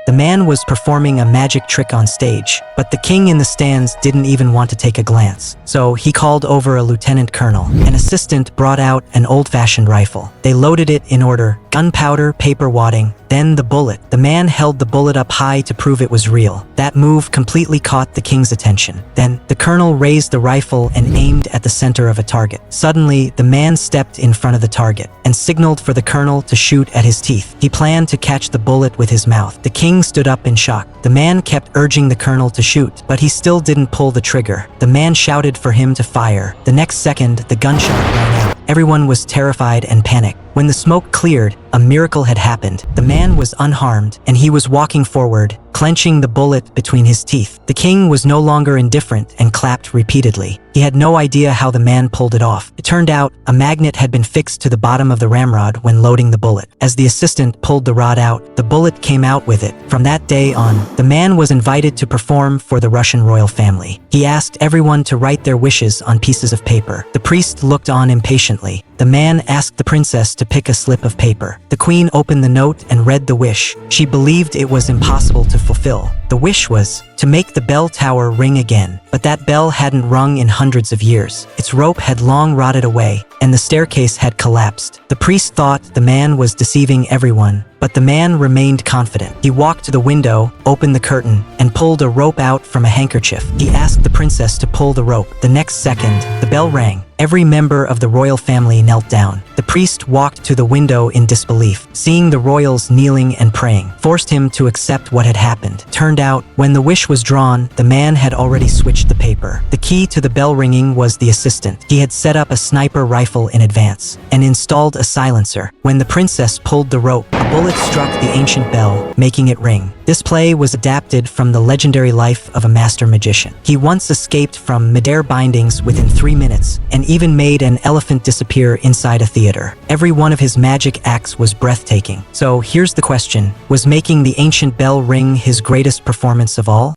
The man was performing a magic trick on stage, but the king in the stands didn't even want to take a glance. So he called over a lieutenant colonel. An assistant brought out an old-fashioned rifle. They loaded it in order: gunpowder, paper wadding, then the bullet. The man held the bullet up high to prove it was real. That move completely caught the king's attention. Then the colonel raised the rifle and aimed at the center of a target. Suddenly, the man stepped in front of the target and signaled for the colonel to shoot at his teeth. He planned to catch the bullet with his mouth. The king stood up in shock. The man kept urging the colonel to shoot, but he still didn't pull the trigger. The man shouted for him to fire. The next second, the gunshot rang out. Everyone was terrified and panicked. When the smoke cleared, a miracle had happened. The man was unharmed, and he was walking forward, clenching the bullet between his teeth. The king was no longer indifferent and clapped repeatedly. He had no idea how the man pulled it off. It turned out a magnet had been fixed to the bottom of the ramrod when loading the bullet. As the assistant pulled the rod out, the bullet came out with it. From that day on, the man was invited to perform for the Russian royal family. He asked everyone to write their wishes on pieces of paper. The priest looked on impatiently. The man asked the princess to pick a slip of paper. The queen opened the note and read the wish. She believed it was impossible to fulfill. The wish was to make the bell tower ring again. But that bell hadn't rung in hundreds of years. Its rope had long rotted away, and the staircase had collapsed. The priest thought the man was deceiving everyone, but the man remained confident. He walked to the window, opened the curtain, and pulled a rope out from a handkerchief. He asked the princess to pull the rope. The next second, the bell rang. Every member of the royal family knelt down. The priest walked to the window in disbelief. Seeing the royals kneeling and praying forced him to accept what had happened. Turned out, when the wish was drawn, the man had already switched the paper. The key to the bell ringing was the assistant. He had set up a sniper rifle in advance and installed a silencer. When the princess pulled the rope, a bullet struck the ancient bell, making it ring. This play was adapted from the legendary life of a master magician. He once escaped from Midair bindings within 3 minutes and even made an elephant disappear inside a theater. Every one of his magic acts was breathtaking. So here's the question: was making the ancient bell ring his greatest performance of all?